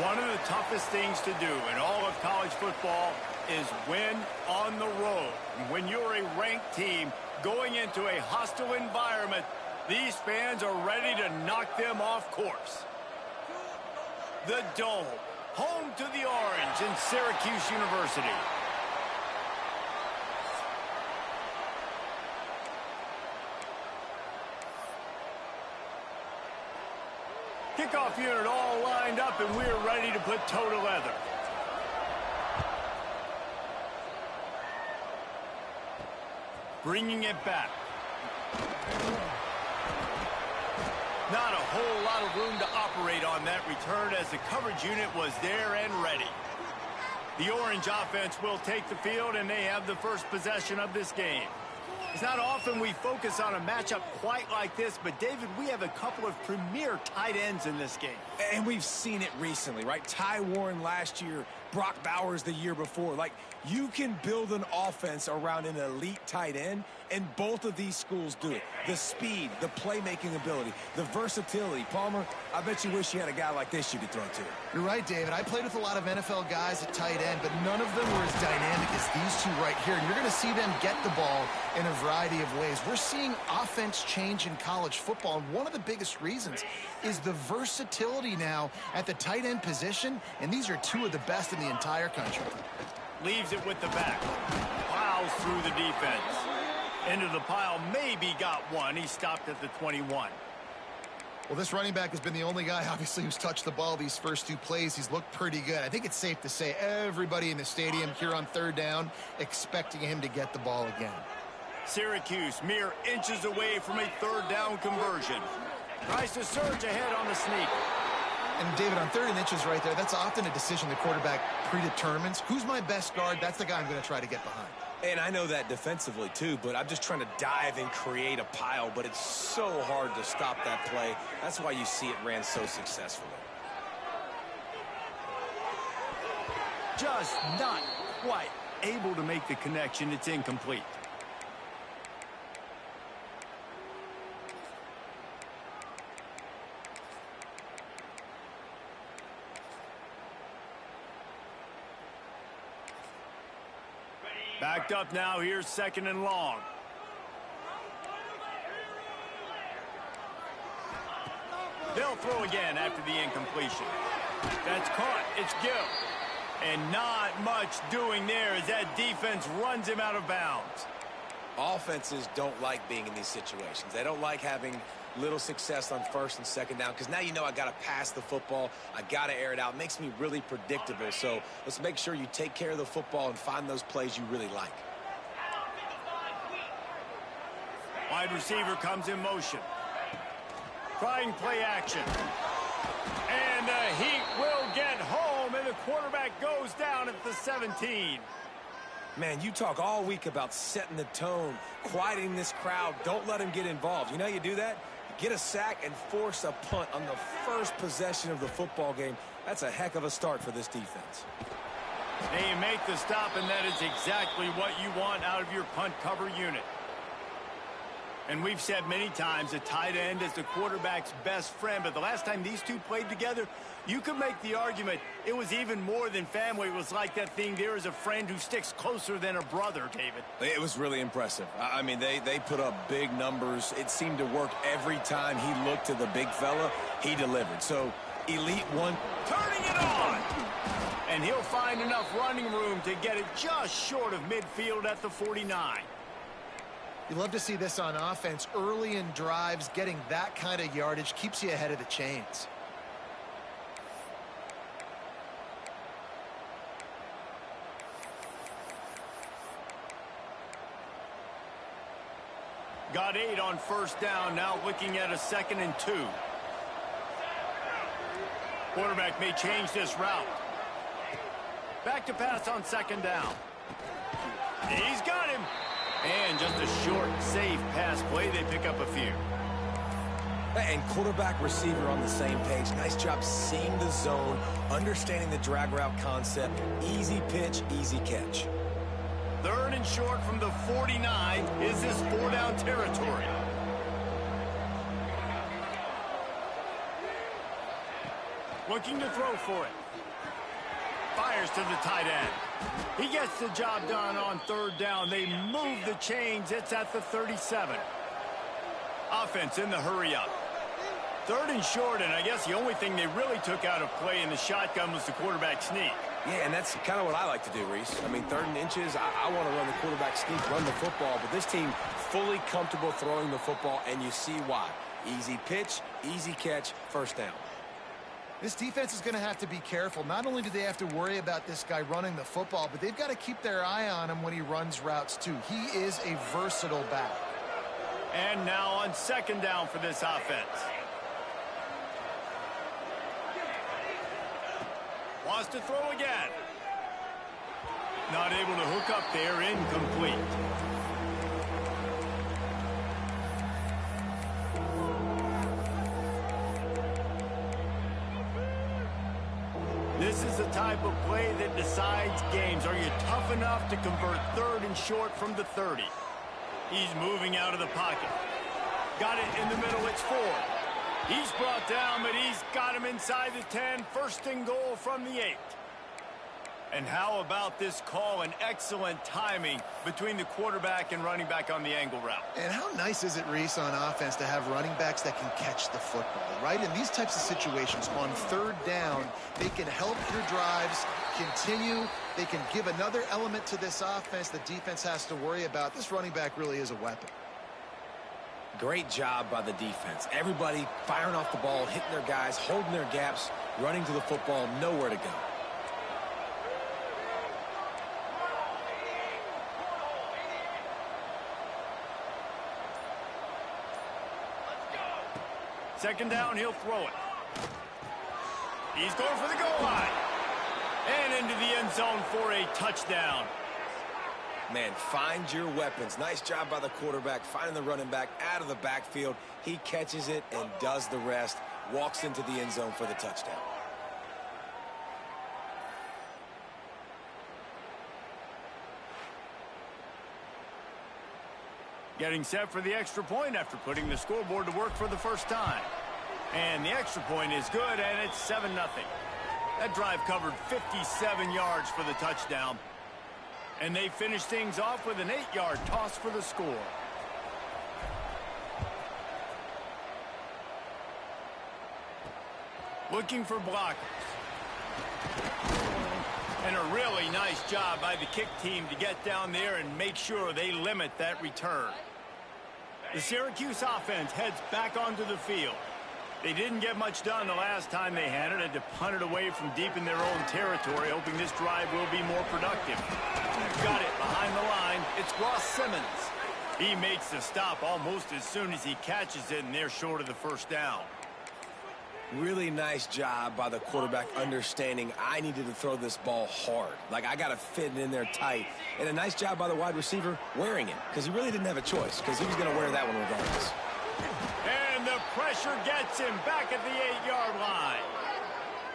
One of the toughest things to do in all of college football is win on the road. When you're a ranked team going into a hostile environment, these fans are ready to knock them off course. The Dome, home to the Orange in Syracuse University. Kickoff unit all lined up, and we're ready to put toe to leather. Bringing it back. Not a whole lot of room to operate on that return as the coverage unit was there and ready. The Orange offense will take the field, and they have the first possession of this game. It's not often we focus on a matchup quite like this, but, David, we have a couple of premier tight ends in this game. And we've seen it recently, right? Ty Warren last year, Brock Bowers the year before. Like, you can build an offense around an elite tight end, and both of these schools do it. The speed, the playmaking ability, the versatility. Palmer, I bet you wish you had a guy like this you could throw to. You're right, David. I played with a lot of NFL guys at tight end, but none of them were as dynamic as these two right here. And you're going to see them get the ball in a variety of ways. We're seeing offense change in college football, and one of the biggest reasons is the versatility now at the tight end position, and these are two of the best in the entire country. Leaves it with the back. Plows through the defense. Into the pile, maybe got one. He stopped at the 21. Well, this running back has been the only guy, obviously, who's touched the ball these first two plays. He's looked pretty good. I think it's safe to say everybody in the stadium here on third down expecting him to get the ball again. Syracuse mere inches away from a third down conversion. Tries to surge ahead on the sneak. And, David, on 3rd and inches right there, that's often a decision the quarterback predetermines. Who's my best guard? That's the guy I'm going to try to get behind. And I know that defensively, too, but I'm just trying to dive and create a pile, but it's so hard to stop that play. That's why you see it ran so successfully. Just not quite able to make the connection. It's incomplete. Backed up now. Here's 2nd and long. They'll throw again after the incompletion. That's caught. It's Gill. And not much doing there as that defense runs him out of bounds. Offenses don't like being in these situations. They don't like having little success on 1st and 2nd down because now you know I got to pass the football. I got to air it out. It makes me really predictable. So let's make sure you take care of the football and find those plays you really like. Wide receiver comes in motion. Trying play action. And the Heat will get home, and the quarterback goes down at the 17. Man, you talk all week about setting the tone, quieting this crowd. Don't let them get involved. You know how you do that? You get a sack and force a punt on the first possession of the football game. That's a heck of a start for this defense. They make the stop, and that is exactly what you want out of your punt cover unit. And we've said many times a tight end is the quarterback's best friend, but the last time these two played together, you could make the argument it was even more than family. It was like that thing, there is a friend who sticks closer than a brother, David. It was really impressive. I mean, they put up big numbers. It seemed to work every time he looked to the big fella. He delivered. So, elite one. Turning it on! And he'll find enough running room to get it just short of midfield at the 49. You love to see this on offense. Early in drives, getting that kind of yardage keeps you ahead of the chains. Got 8 on 1st down, now looking at a 2nd and 2. Quarterback may change this route. Back to pass on 2nd down. He's got him. And just a short, safe pass play. They pick up a few. And quarterback receiver on the same page. Nice job seeing the zone, understanding the drag route concept. Easy pitch, easy catch. 3rd and short from the 49. Is this 4-down territory? Looking to throw for it. fires to the tight end. He gets the job done on third down. They move the chains. It's at the 37. Offense in the hurry up. Third and short, and I guess the only thing they really took out of play in the shotgun was the quarterback sneak. Yeah, and that's kind of what I like to do, Reese. I mean, 3rd and inches, I want to run the quarterback sneak, run the football, but this team fully comfortable throwing the football, and you see why. Easy pitch, easy catch, first down. This defense is going to have to be careful. Not only do they have to worry about this guy running the football, but they've got to keep their eye on him when he runs routes, too. He is a versatile back. And now on second down for this offense. Wants to throw again. Not able to hook up there, incomplete. This is the type of play that decides games. Are you tough enough to convert 3rd and short from the 30? He's moving out of the pocket. Got it in the middle, it's 4. He's brought down, but he's got him inside the 10. First and goal from the 8. And how about this call and excellent timing between the quarterback and running back on the angle route? And how nice is it, Reese, on offense to have running backs that can catch the football, right? In these types of situations, on third down, they can help your drives continue. They can give another element to this offense the defense has to worry about. This running back really is a weapon. Great job by the defense. Everybody firing off the ball, hitting their guys, holding their gaps, running to the football, nowhere to go. Second down, he'll throw it. He's going for the goal line. And into the end zone for a touchdown. Man, find your weapons. Nice job by the quarterback, finding the running back out of the backfield. He catches it and does the rest. Walks into the end zone for the touchdown. Getting set for the extra point after putting the scoreboard to work for the first time. And the extra point is good, and it's 7-0. That drive covered 57 yards for the touchdown. And they finish things off with an 8-yard toss for the score. Looking for blockers. And a really nice job by the kick team to get down there and make sure they limit that return. The Syracuse offense heads back onto the field. They didn't get much done the last time they had it. Had to punt it away from deep in their own territory, hoping this drive will be more productive. Got it behind the line. It's Ross Simmons. He makes the stop almost as soon as he catches it, and they're short of the first down. Really nice job by the quarterback understanding I needed to throw this ball hard. Like, I got to fit it in there tight. And a nice job by the wide receiver wearing it, because he really didn't have a choice, because he was going to wear that one regardless. And the pressure gets him back at the 8-yard line.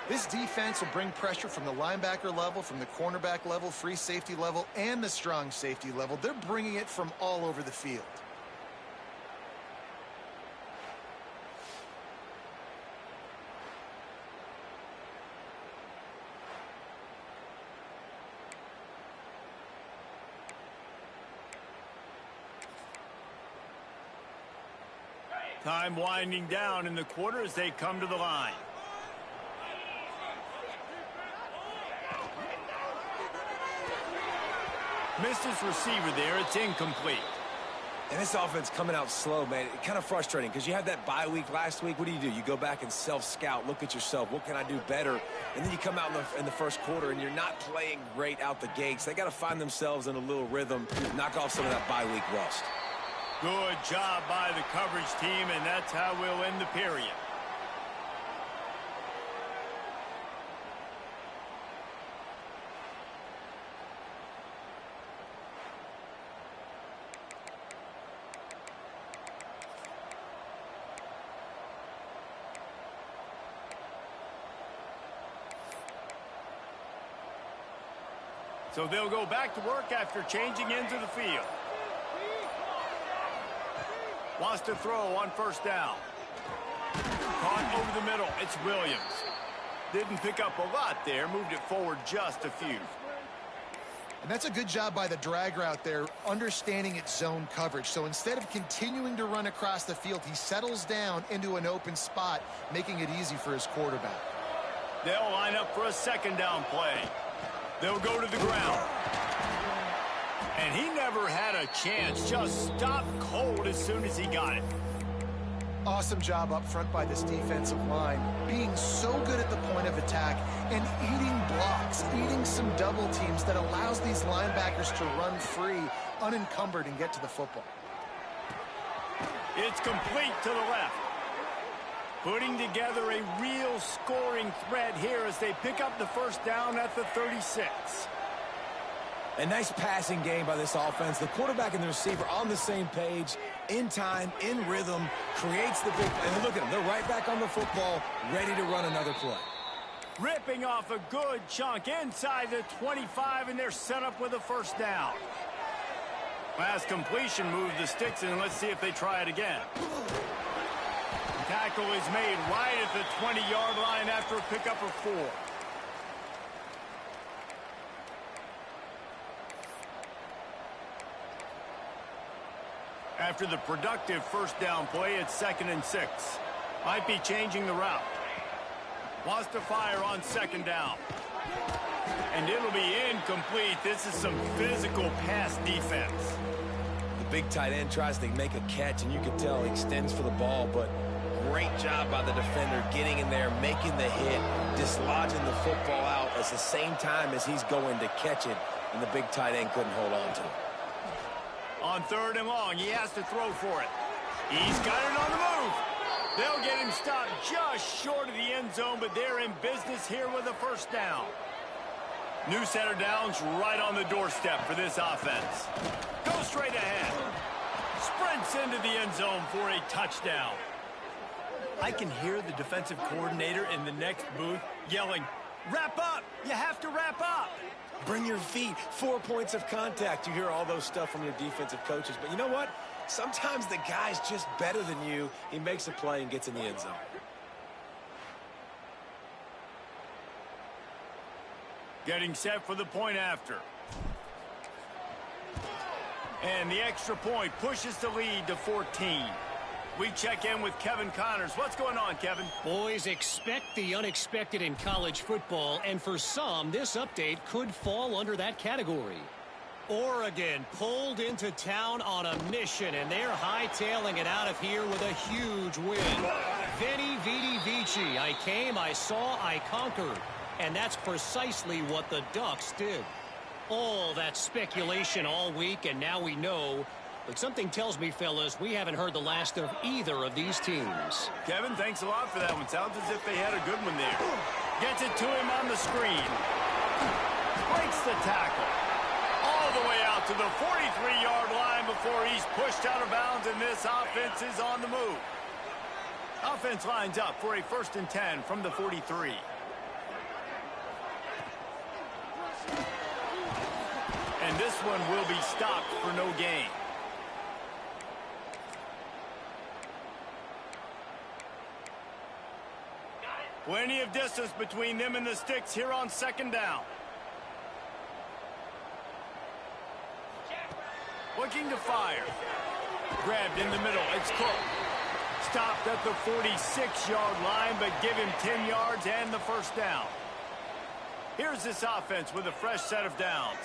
This defense will bring pressure from the linebacker level, from the cornerback level, free safety level, and the strong safety level. They're bringing it from all over the field. Time winding down in the quarter as they come to the line. Missed his receiver there. It's incomplete. And this offense coming out slow, man. It's kind of frustrating because you had that bye week last week. What do? You go back and self-scout, look at yourself. What can I do better? And then you come out in the first quarter and you're not playing great out the gates. They got to find themselves in a little rhythm, knock off some of that bye week rust. Good job by the coverage team, and that's how we'll end the period. So they'll go back to work after changing into the field. Wants to throw on first down. Caught over the middle. It's Williams. Didn't pick up a lot there, moved it forward just a few. And that's a good job by the drag route there, understanding its zone coverage. So instead of continuing to run across the field, he settles down into an open spot, making it easy for his quarterback. They'll line up for a second down play. They'll go to the ground. And he never had a chance, just stopped cold as soon as he got it. Awesome job up front by this defensive line, being so good at the point of attack and eating blocks, eating some double teams that allows these linebackers to run free, unencumbered, and get to the football. It's complete to the left. Putting together a real scoring threat here as they pick up the first down at the 36. A nice passing game by this offense. The quarterback and the receiver on the same page, in time, in rhythm, creates the big play. And look at them. They're right back on the football, ready to run another play. Ripping off a good chunk inside the 25, and they're set up with a first down. Last completion moved the sticks, and let's see if they try it again. Tackle is made right at the 20-yard line after a pickup of 4. After the productive first down play, it's 2nd and 6. Might be changing the route. Wants to fire on 2nd down. And it'll be incomplete. This is some physical pass defense. The big tight end tries to make a catch, and you can tell he extends for the ball, but great job by the defender getting in there, making the hit, dislodging the football out at the same time as he's going to catch it, and the big tight end couldn't hold on to it. On 3rd and long, he has to throw for it. He's got it on the move. They'll get him stopped just short of the end zone, but they're in business here with a first down. New set of downs right on the doorstep for this offense. Go straight ahead. Sprints into the end zone for a touchdown. I can hear the defensive coordinator in the next booth yelling, "Wrap up! You have to wrap up!" Bring your feet, 4 points of contact. You hear all those stuff from your defensive coaches. But you know what? Sometimes the guy's just better than you. He makes a play and gets in the end zone. Getting set for the point after. And the extra point pushes the lead to 14. We check in with Kevin Connors. What's going on, Kevin? Boys, expect the unexpected in college football, and for some, this update could fall under that category. Oregon pulled into town on a mission, and they're hightailing it out of here with a huge win. Veni, vidi, vici. I came, I saw, I conquered. And that's precisely what the Ducks did. All that speculation all week, and now we know. But something tells me, fellas, we haven't heard the last of either of these teams. Kevin, thanks a lot for that one. Sounds as if they had a good one there. Gets it to him on the screen. Breaks the tackle. All the way out to the 43-yard line before he's pushed out of bounds, and this offense is on the move. Offense lines up for a 1st and 10 from the 43. And this one will be stopped for no gain. Plenty of distance between them and the sticks here on 2nd down. Looking to fire. Grabbed in the middle. It's Cook. Stopped at the 46-yard line, but give him 10 yards and the first down. Here's this offense with a fresh set of downs.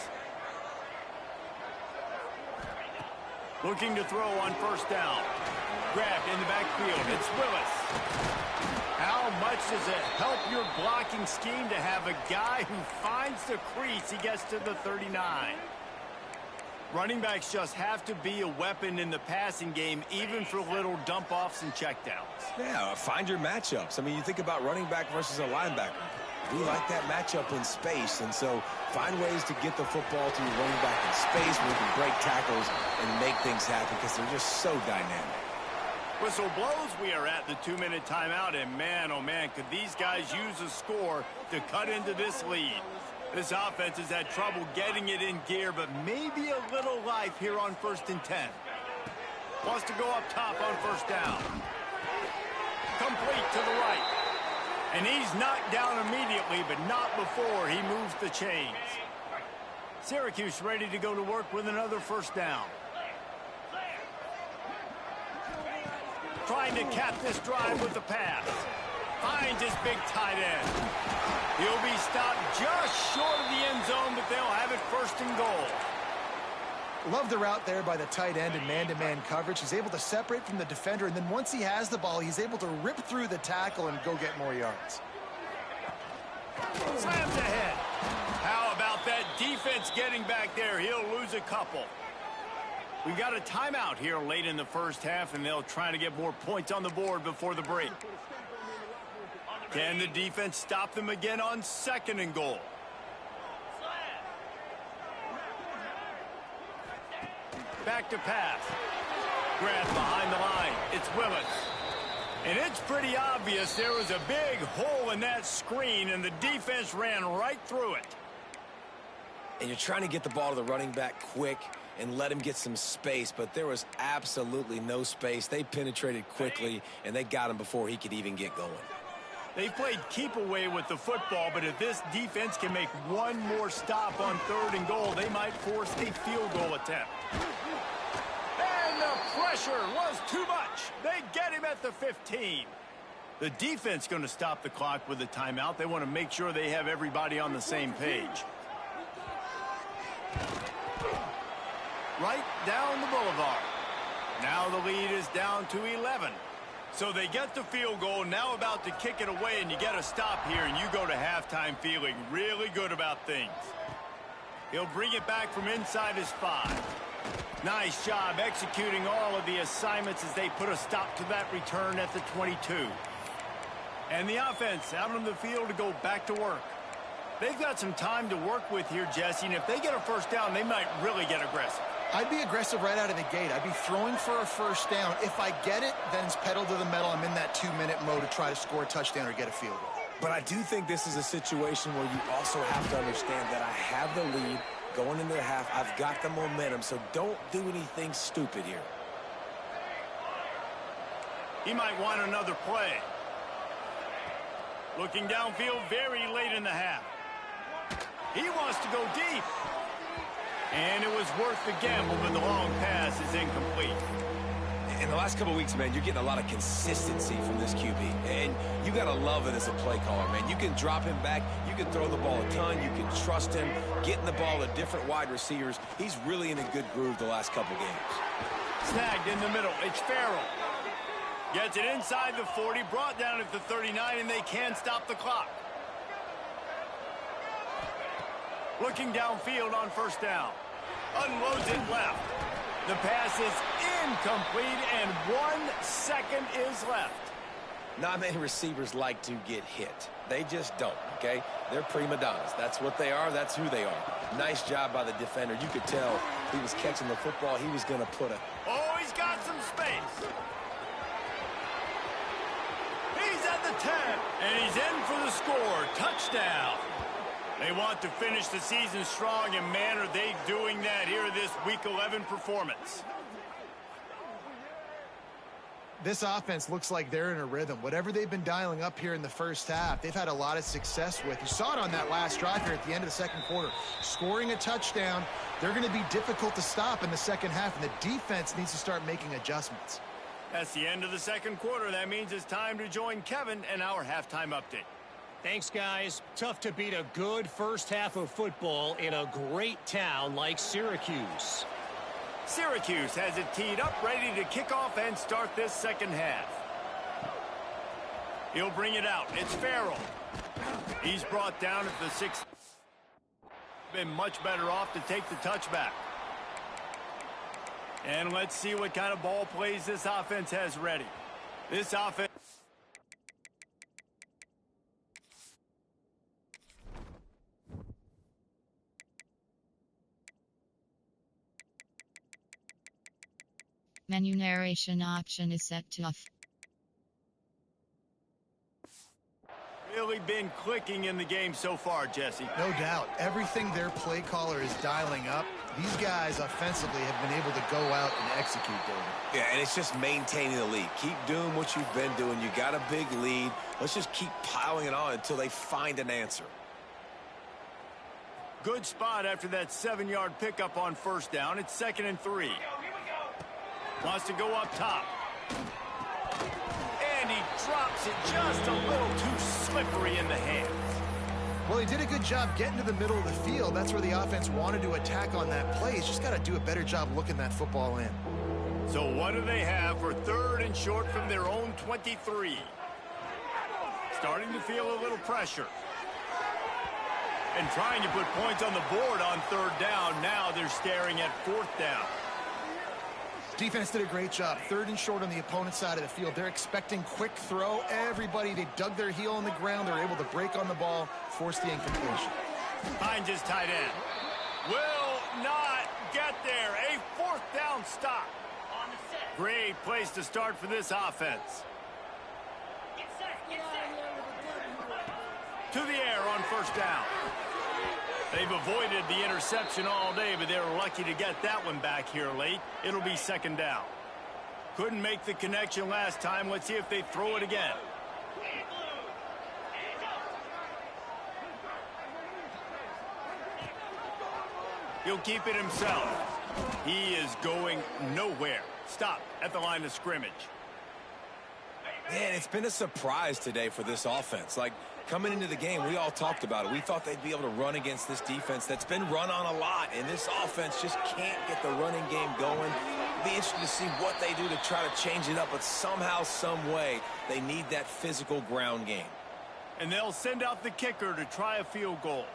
Looking to throw on 1st down. Grabbed in the backfield. It's Willis. How much does it help your blocking scheme to have a guy who finds the crease? He gets to the 39. Running backs just have to be a weapon in the passing game, even for little dump-offs and checkdowns. Yeah, find your matchups. I mean, you think about running back versus a linebacker. We like that matchup in space, and so find ways to get the football to your running back in space where you can break tackles and make things happen because they're just so dynamic. Whistle blows. We are at the 2-minute timeout, and man, oh man, could these guys use a score to cut into this lead. This offense has had trouble getting it in gear, but maybe a little life here on 1st and 10. Wants to go up top on 1st down. Complete to the right. And he's knocked down immediately, but not before he moves the chains. Syracuse ready to go to work with another first down. Trying to cap this drive with the pass. Finds his big tight end. He'll be stopped just short of the end zone, but they'll have it first and goal. Love the route there by the tight end in man-to-man coverage. He's able to separate from the defender, and then once he has the ball, he's able to rip through the tackle and go get more yards. Slams ahead. How about that defense getting back there? He'll lose a couple. We got a timeout here late in the first half, and they'll try to get more points on the board before the break. Can the defense stop them again on second and goal? Back to pass. Grab behind the line. It's Willis. And it's pretty obvious there was a big hole in that screen, and the defense ran right through it. And you're trying to get the ball to the running back quick and let him get some space, but there was absolutely no space. They penetrated quickly, and they got him before he could even get going. They've played keep away with the football, but if this defense can make one more stop on third and goal, they might force a field goal attempt. And the pressure was too much. They get him at the 15. The defense going to stop the clock with a timeout. They want to make sure they have everybody on the same page. Right down the boulevard. Now the lead is down to 11. So they get the field goal, now about to kick it away, and you get a stop here, and you go to halftime feeling really good about things. He'll bring it back from inside his 5. Nice job executing all of the assignments as they put a stop to that return at the 22. And the offense out on the field to go back to work. They've got some time to work with here, Jesse, and if they get a first down, they might really get aggressive. I'd be aggressive right out of the gate. I'd be throwing for a first down. If I get it, then it's pedal to the metal. I'm in that 2-minute mode to try to score a touchdown or get a field goal. But I do think this is a situation where you also have to understand that I have the lead going into the half. I've got the momentum, so don't do anything stupid here. He might want another play. Looking downfield very late in the half. He wants to go deep. And it was worth the gamble, but the long pass is incomplete. In the last couple of weeks, man, you're getting a lot of consistency from this QB. And you got to love it as a play caller, man. You can drop him back. You can throw the ball a ton. You can trust him, getting the ball to different wide receivers. He's really in a good groove the last couple games. Snagged in the middle. It's Farrell. Gets it inside the 40, brought down at the 39, and they can't stop the clock. Looking downfield on first down. Unloads it left. The pass is incomplete, and 1 second is left. Not many receivers like to get hit. They just don't, okay? They're prima donnas. That's what they are. That's who they are. Nice job by the defender. You could tell he was catching the football. He was going to put a... Oh, he's got some space. He's at the 10, and he's in for the score. Touchdown. They want to finish the season strong, and man, are they doing that here in this Week 11 performance. This offense looks like they're in a rhythm. Whatever they've been dialing up here in the first half, they've had a lot of success with. You saw it on that last drive here at the end of the second quarter. Scoring a touchdown, they're going to be difficult to stop in the second half, and the defense needs to start making adjustments. That's the end of the second quarter. That means it's time to join Kevin and our halftime update. Thanks, guys. Tough to beat a good first half of football in a great town like Syracuse. Syracuse has it teed up, ready to kick off and start this second half. He'll bring it out. It's Farrell. He's brought down at the 6th. Been much better off to take the touchback. And let's see what kind of ball plays this offense has ready. This offense... Menu narration option is set to off. Really been clicking in the game so far, Jesse. No doubt. Everything their play caller is dialing up These guys offensively have been able to go out and execute, David. Yeah, and it's just maintaining the lead. Keep doing what you've been doing. You got a big lead. Let's just keep piling it on until they find an answer. Good spot after that 7-yard pickup on first down. It's 2nd and 3. Wants to go up top. And he drops it just a little too slippery in the hands. Well, he did a good job getting to the middle of the field. That's where the offense wanted to attack on that play. He's just got to do a better job looking that football in. So what do they have for 3rd and short from their own 23? Starting to feel a little pressure. And trying to put points on the board on 3rd down. Now they're staring at 4th down. Defense did a great job. 3rd and short on the opponent's side of the field. They're expecting quick throw. Everybody, they dug their heel on the ground. They're able to break on the ball, force the incompletion. Finds his tight end. Will not get there. A 4th down stop. Great place to start for this offense. To the air on 1st down. They've avoided the interception all day, but they're lucky to get that one back here late. It'll be 2nd down. Couldn't make the connection last time. Let's see if they throw it again. He'll keep it himself. He is going nowhere. Stop at the line of scrimmage. Man, it's been a surprise today for this offense. Like, coming into the game, we all talked about it. We thought they'd be able to run against this defense that's been run on a lot, and this offense just can't get the running game going. It'll be interesting to see what they do to try to change it up, but somehow, some way, they need that physical ground game. And they'll send out the kicker to try a field goal.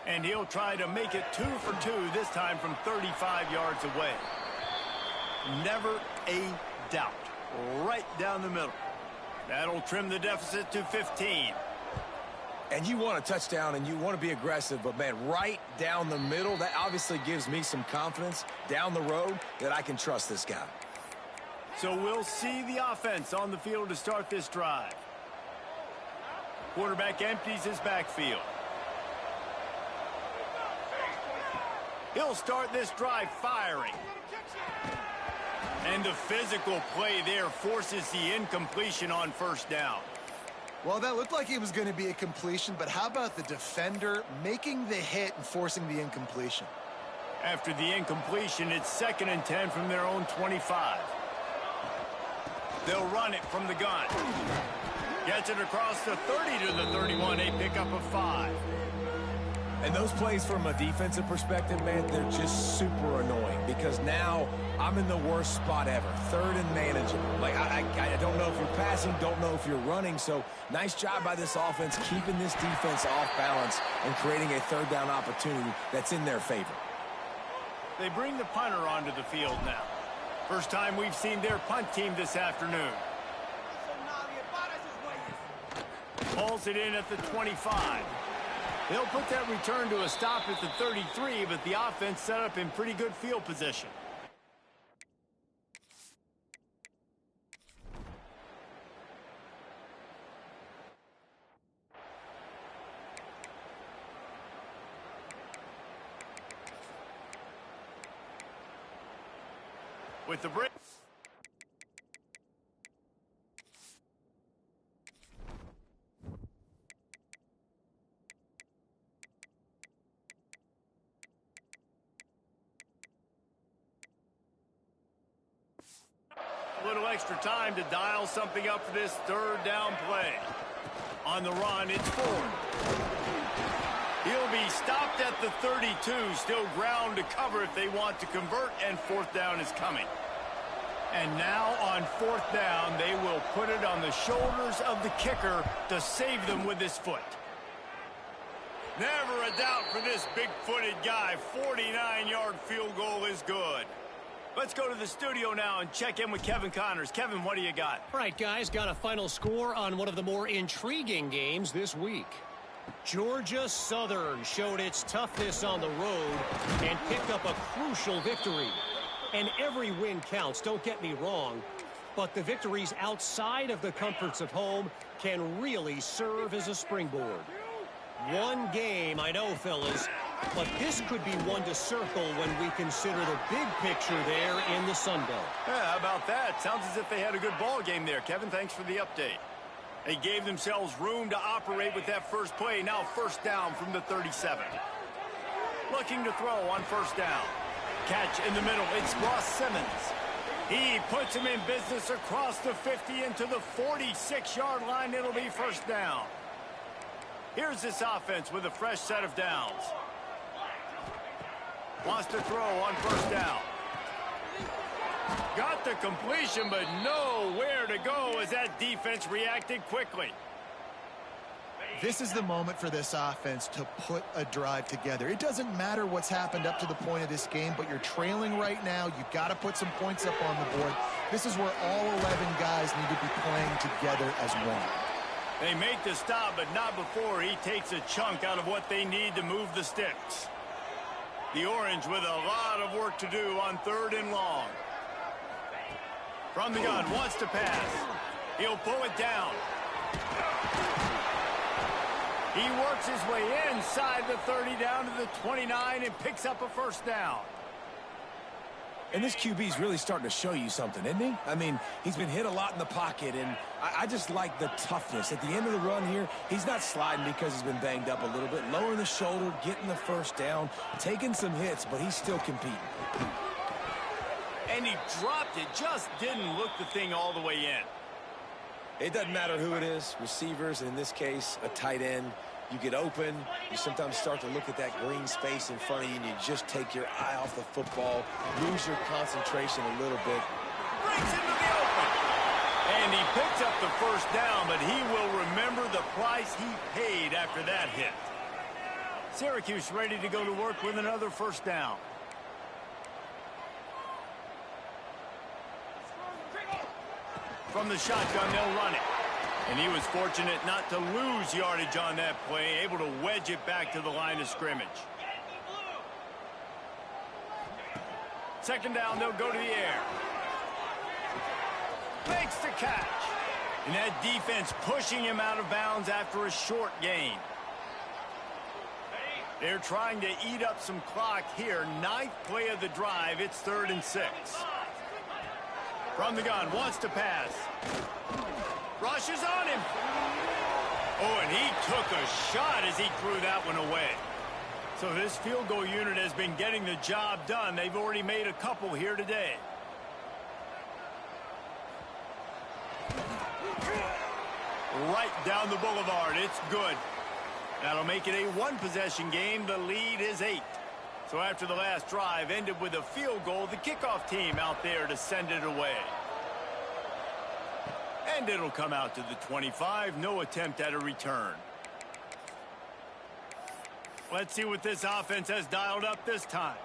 And he'll try to make it 2 for 2, this time from 35 yards away. Never a doubt. Right down the middle. That'll trim the deficit to 15. And you want a touchdown and you want to be aggressive, but, man, right down the middle, that obviously gives me some confidence down the road that I can trust this guy. So we'll see the offense on the field to start this drive. Quarterback empties his backfield. He'll start this drive firing. And the physical play there forces the incompletion on 1st down. Well, that looked like it was going to be a completion, but how about the defender making the hit and forcing the incompletion? After the incompletion, it's 2nd and 10 from their own 25. They'll run it from the gun. Gets it across the 30 to the 31, a pickup of 5. And those plays from a defensive perspective, man, they're just super annoying because now I'm in the worst spot ever. 3rd and manageable. Like, I don't know if you're passing, don't know if you're running. So nice job by this offense keeping this defense off balance and creating a 3rd down opportunity that's in their favor. They bring the punter onto the field now. First time we've seen their punt team this afternoon. Pulls it in at the 25. They'll put that return to a stop at the 33, but the offense set up in pretty good field position. With the break. A little extra time to dial something up for this 3rd down play. On the run, it's Ford. He'll be stopped at the 32, still ground to cover if they want to convert, and 4th down is coming. And now on 4th down, they will put it on the shoulders of the kicker to save them with his foot. Never a doubt for this big-footed guy. 49-yard field goal is good. Let's go to the studio now and check in with Kevin Connors. Kevin, what do you got? All right, guys, got a final score on one of the more intriguing games this week. Georgia Southern showed its toughness on the road and picked up a crucial victory. And every win counts, don't get me wrong, but the victories outside of the comforts of home can really serve as a springboard. One game, I know, fellas, But this could be one to circle when we consider the big picture there in the Sun Belt. Yeah, how about that? Sounds as if they had a good ball game there. Kevin, thanks for the update. They gave themselves room to operate with that first play. Now first down from the 37. Looking to throw on first down. Catch in the middle. It's Ross Simmons. He puts him in business across the 50 into the 46-yard line. It'll be first down. Here's this offense with a fresh set of downs. Wants to throw on first down. Got the completion, but nowhere to go as that defense reacted quickly. This is the moment for this offense to put a drive together. It doesn't matter what's happened up to the point of this game, but you're trailing right now. You've got to put some points up on the board. This is where all 11 guys need to be playing together as one. They make the stop, but not before he takes a chunk out of what they need to move the sticks. The Orange with a lot of work to do on 3rd and long. From the gun, wants to pass. He'll pull it down. He works his way inside the 30 down to the 29 and picks up a first down. And this QB's really starting to show you something, isn't he? I mean, he's been hit a lot in the pocket, and I just like the toughness. At the end of the run here, he's not sliding because he's been banged up a little bit. Lowering the shoulder, getting the first down, taking some hits, but he's still competing. And he dropped it, just didn't look the thing all the way in. It doesn't matter who it is, receivers, in this case, a tight end. You get open, you sometimes start to look at that green space in front of you, and you just take your eye off the football, lose your concentration a little bit. Breaks into the open. And he picks up the first down, but he will remember the price he paid after that hit. Syracuse ready to go to work with another first down. From the shotgun, they'll run it. And he was fortunate not to lose yardage on that play, able to wedge it back to the line of scrimmage. Second down, they'll go to the air. Makes the catch. And that defense pushing him out of bounds after a short gain. They're trying to eat up some clock here. 9th play of the drive. It's 3rd and 6. From the gun, wants to pass. Rushes on him. Oh, and he took a shot as he threw that one away. So this field goal unit has been getting the job done. They've already made a couple here today. Right down the boulevard. It's good. That'll make it a one-possession game. The lead is 8. So after the last drive ended with a field goal, the kickoff team out there to send it away. And it'll come out to the 25. No attempt at a return. Let's see what this offense has dialed up this time.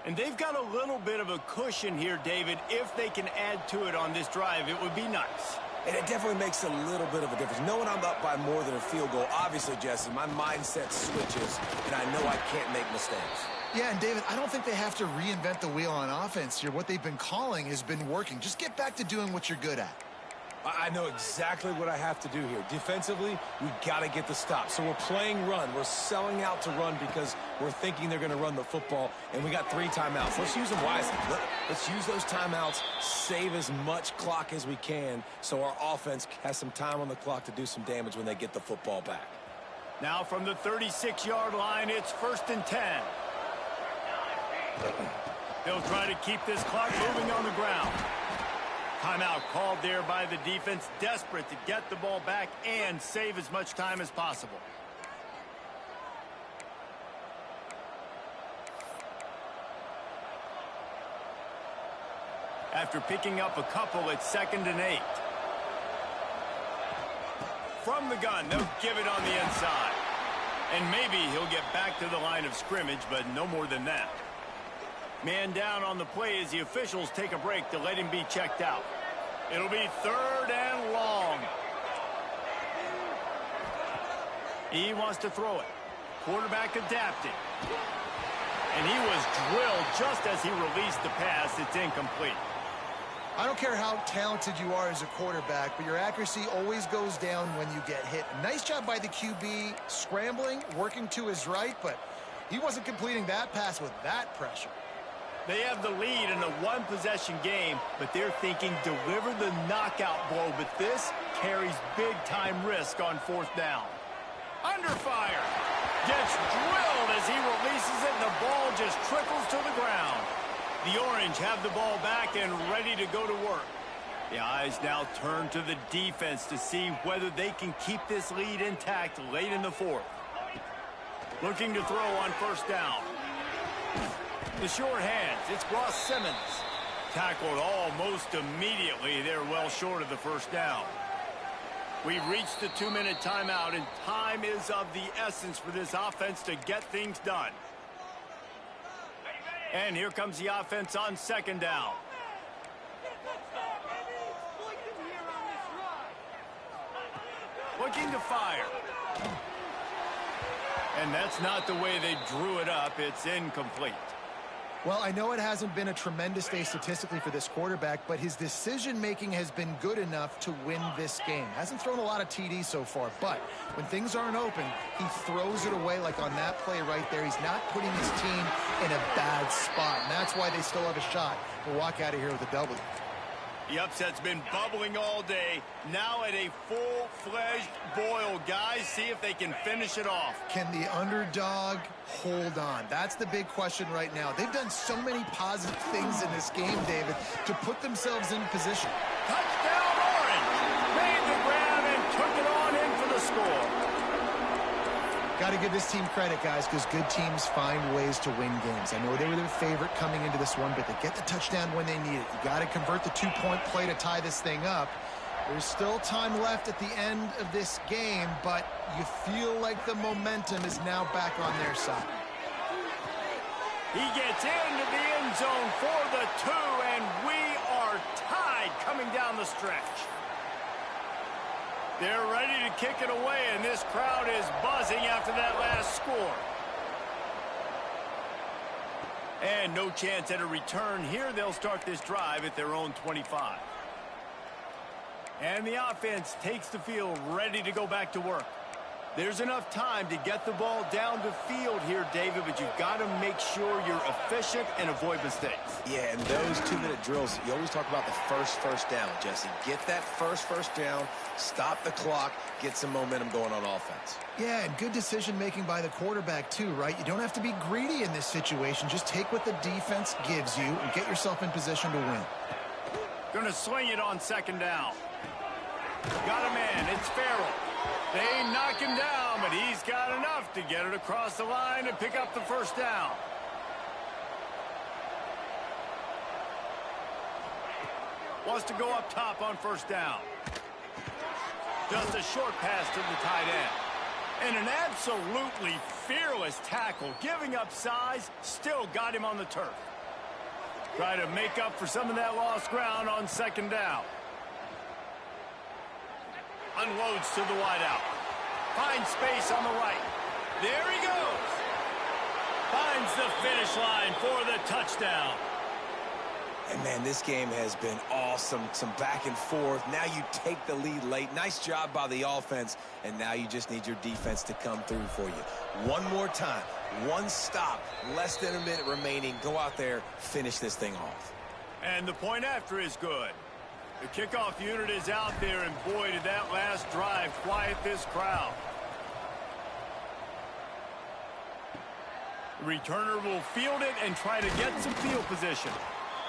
And they've got a little bit of a cushion here, David. If they can add to it on this drive, it would be nice. And it definitely makes a little bit of a difference. Knowing I'm up by more than a field goal, obviously, Jesse, my mindset switches, and I know I can't make mistakes. Yeah, and David, I don't think they have to reinvent the wheel on offense here. What they've been calling has been working. Just get back to doing what you're good at. I know exactly what I have to do here. Defensively, we got to get the stop. So we're playing run. We're selling out to run because we're thinking they're going to run the football, and we got 3 timeouts. Let's use them wisely. Let's use those timeouts, save as much clock as we can so our offense has some time on the clock to do some damage when they get the football back. Now from the 36-yard line, it's 1st and 10. They'll try to keep this clock moving on the ground. Timeout called there by the defense, desperate to get the ball back and save as much time as possible. After picking up a couple, it's 2nd and 8. From the gun, they'll give it on the inside. And maybe he'll get back to the line of scrimmage, but no more than that. Man down on the play as the officials take a break to let him be checked out. It'll be 3rd and long. He wants to throw it. Quarterback adapted. And he was drilled just as he released the pass. It's incomplete. I don't care how talented you are as a quarterback, but your accuracy always goes down when you get hit. Nice job by the QB scrambling, working to his right, but He wasn't completing that pass with that pressure. They have the lead in a one-possession game, but they're thinking deliver the knockout blow. But this carries big-time risk on fourth down. Under fire. Gets drilled as he releases it, and the ball just trickles to the ground. The Orange have the ball back and ready to go to work. The eyes now turn to the defense to see whether they can keep this lead intact late in the fourth. Looking to throw on first down. The short hands, it's Ross Simmons. Tackled almost immediately. They're well short of the first down. We've reached the 2-minute timeout, and time is of the essence for this offense to get things done. And here comes the offense on second down. Looking to fire. And that's not the way they drew it up. It's incomplete. Well, I know it hasn't been a tremendous day statistically for this quarterback, but his decision-making has been good enough to win this game. Hasn't thrown a lot of TDs so far, but when things aren't open, he throws it away like on that play right there. He's not putting his team in a bad spot, and that's why they still have a shot to walk out of here with a W. The upset's been bubbling all day. Now at a full-fledged boil. Guys, see if they can finish it off. Can the underdog hold on? That's the big question right now. They've done so many positive things in this game, David, to put themselves in position. Touchdown, Orange! Made the grab and took it on in for the score. Got to give this team credit, guys, because good teams find ways to win games. I know they were their favorite coming into this one, but they get the touchdown when they need it. You got to convert the two-point play to tie this thing up. There's still time left at the end of this game, but you feel like the momentum is now back on their side. He gets into the end zone for the 2, and we are tied coming down the stretch. They're ready to kick it away, and this crowd is buzzing after that last score. And no chance at a return here. They'll start this drive at their own 25. And the offense takes the field, ready to go back to work. There's enough time to get the ball down the field here, David, but you've got to make sure you're efficient and avoid mistakes. Yeah, and those 2-minute drills, you always talk about the first down, Jesse. Get that first down, stop the clock, get some momentum going on offense. Yeah, and good decision-making by the quarterback, too, right? You don't have to be greedy in this situation. Just take what the defense gives you and get yourself in position to win. Going to swing it on second down. Got a man. It's Farrell. They knock him down, but he's got enough to get it across the line and pick up the first down. Wants to go up top on first down. Just a short pass to the tight end. And an absolutely fearless tackle, giving up size, still got him on the turf. Try to make up for some of that lost ground on second down. Unloads to the wideout. Finds space on the right. There he goes. Finds the finish line for the touchdown. And, man, this game has been awesome. Some back and forth. Now you take the lead late. Nice job by the offense. And now you just need your defense to come through for you. One more time. One stop. Less than a minute remaining. Go out there. Finish this thing off. And the point after is good. The kickoff unit is out there, and boy, did that last drive quiet this crowd. The returner will field it and try to get some field position.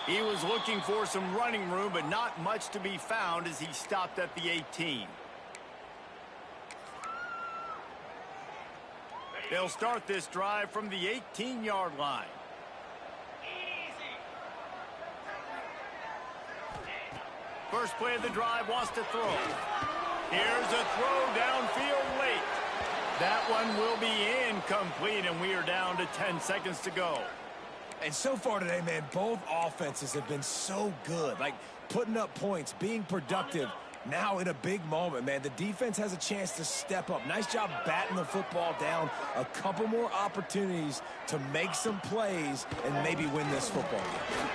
He was looking for some running room, but not much to be found as he stopped at the 18. They'll start this drive from the 18-yard line. First play of the drive, wants to throw. Here's a throw downfield late. That one will be incomplete, and we are down to 10 seconds to go. And so far today, man, both offenses have been so good. Like, putting up points, being productive. Now in a big moment, man, the defense has a chance to step up. Nice job batting the football down. A couple more opportunities to make some plays and maybe win this football game.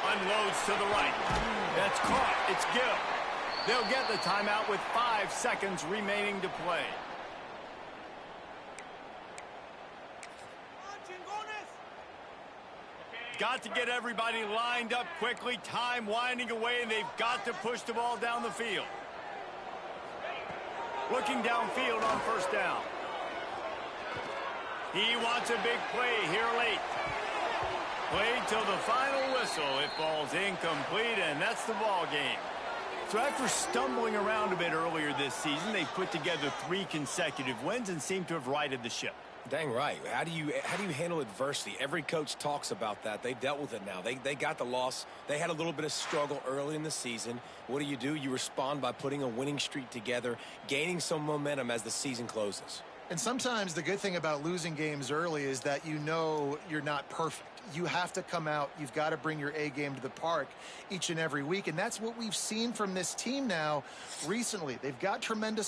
Unloads to the right. That's caught. It's Gill. They'll get the timeout with 5 seconds remaining to play. got to get everybody lined up quickly, time winding away, and they've got to push the ball down the field. Looking downfield on first down. He wants a big play here late. Played till the final whistle. It falls incomplete, and that's the ball game. So after stumbling around a bit earlier this season, they put together 3 consecutive wins and seem to have righted the ship. Dang right. How do you handle adversity? Every coach talks about that. They dealt with it now. They got the loss. They had a little bit of struggle early in the season. What do? You respond by putting a winning streak together, gaining some momentum as the season closes. And sometimes the good thing about losing games early is that you know you're not perfect. You have to come out. You've got to bring your A game to the park each and every week. And that's what we've seen from this team now recently. They've got tremendous